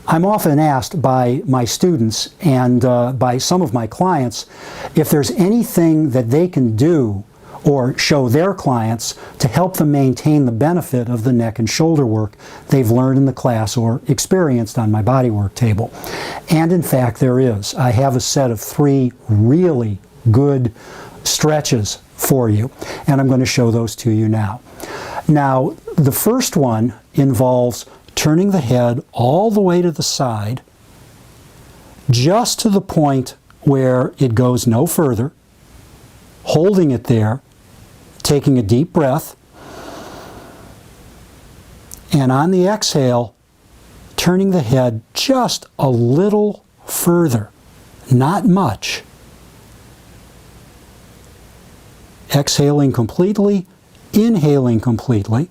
I'm often asked by my students and by some of my clients if there's anything that they can do or show their clients to help them maintain the benefit of the neck and shoulder work they've learned in the class or experienced on my bodywork table. And in fact, there is. I have a set of 3 really good stretches for you, and I'm going to show those to you now. Now, the first one involves turning the head all the way to the side, just to the point where it goes no further, holding it there, taking a deep breath, and on the exhale, turning the head just a little further, not much. Exhaling completely, inhaling completely,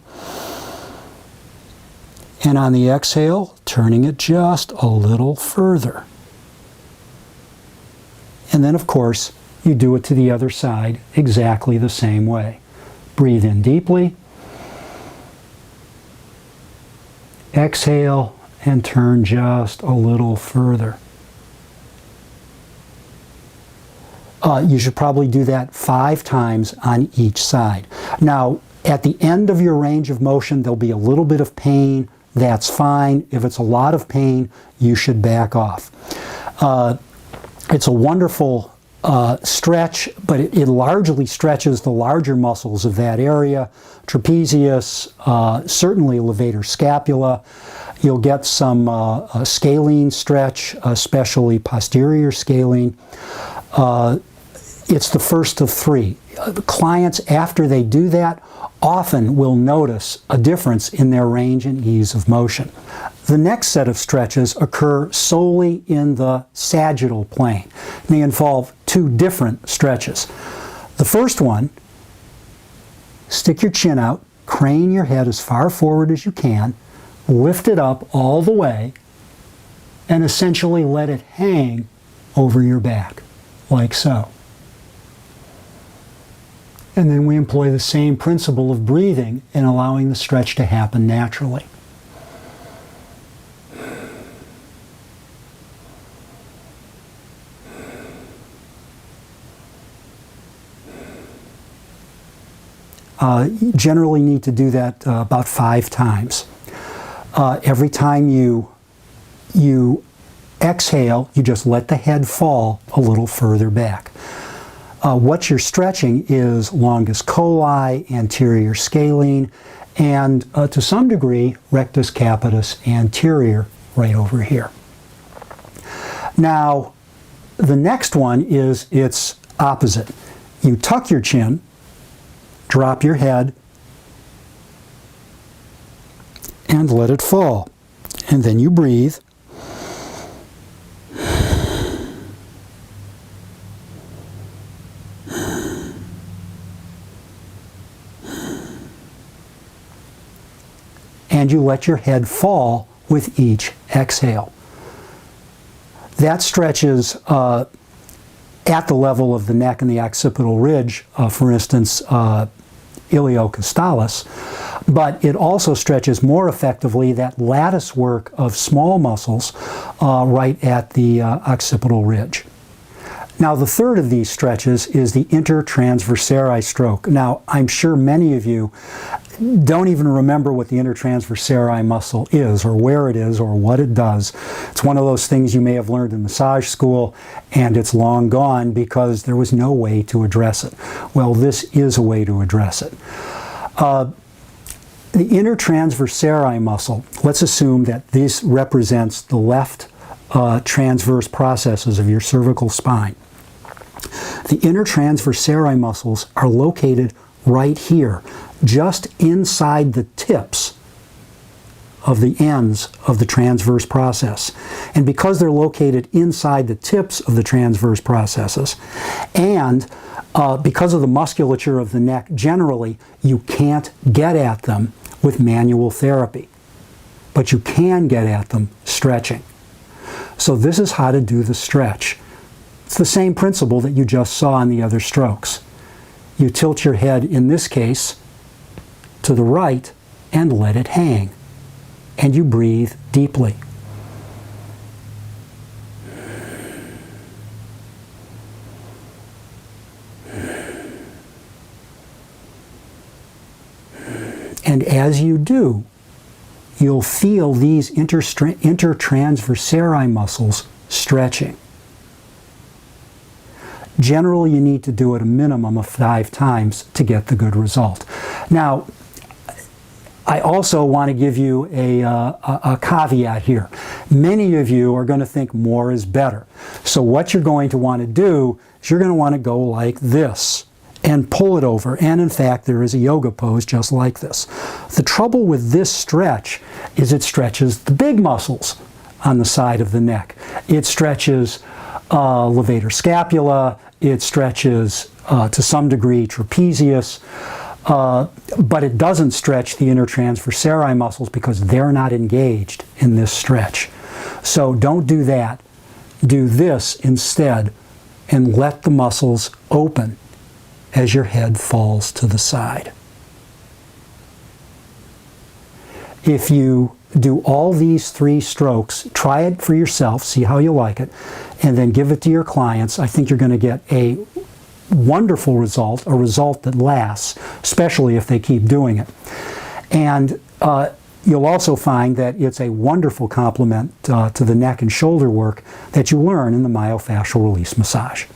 and on the exhale, turning it just a little further. And then, of course, you do it to the other side exactly the same way. Breathe in deeply, exhale, and turn just a little further. You should probably do that 5 times on each side. Now, at the end of your range of motion, there'll be a little bit of pain. That's fine. If it's a lot of pain, you should back off. It's a wonderful stretch, but it largely stretches the larger muscles of that area. Trapezius, certainly levator scapula. You'll get some scalene stretch, especially posterior scalene. It's the first of 3. Clients, after they do that, often will notice a difference in their range and ease of motion. The next set of stretches occur solely in the sagittal plane. They involve 2 different stretches. The first one, stick your chin out, crane your head as far forward as you can, lift it up all the way, and essentially let it hang over your back, like so. And then we employ the same principle of breathing and allowing the stretch to happen naturally. You generally need to do that about 5 times. Every time you exhale, you just let the head fall a little further back. What you're stretching is longus coli, anterior scalene, and to some degree, rectus capitis anterior, right over here. Now, the next one is its opposite. You tuck your chin, drop your head, and let it fall. And then you breathe. And you let your head fall with each exhale. That stretches at the level of the neck and the occipital ridge, for instance, iliocostalis, but it also stretches more effectively that lattice work of small muscles right at the occipital ridge. Now, the third of these stretches is the intertransversarii stroke. Now, I'm sure many of you don't even remember what the intertransversarii muscle is, or where it is, or what it does. It's one of those things you may have learned in massage school, and it's long gone because there was no way to address it. Well, this is a way to address it. The intertransversarii muscle, let's assume that this represents the left transverse processes of your cervical spine. The intertransversarii muscles are located right here, just inside the tips of the ends of the transverse process. And because they're located inside the tips of the transverse processes, and because of the musculature of the neck generally, you can't get at them with manual therapy, but you can get at them stretching. So this is how to do the stretch. It's the same principle that you just saw in the other strokes. You tilt your head, in this case, to the right and let it hang. And you breathe deeply. And as you do, you'll feel these intertransversari muscles stretching. Generally, you need to do it a minimum of 5 times to get the good result. Now, I also want to give you a caveat here. Many of you are going to think more is better. So what you're going to want to do is you're going to want to go like this and pull it over. And in fact, there is a yoga pose just like this. The trouble with this stretch is it stretches the big muscles on the side of the neck. It stretches levator scapula. It stretches, to some degree, trapezius. But it doesn't stretch the intertransversari muscles because they're not engaged in this stretch. So don't do that. Do this instead and let the muscles open as your head falls to the side. If you do all these 3 strokes, try it for yourself, see how you like it, and then give it to your clients. I think you're going to get a wonderful result, a result that lasts, especially if they keep doing it. And you'll also find that it's a wonderful complement to the neck and shoulder work that you learn in the myofascial release massage.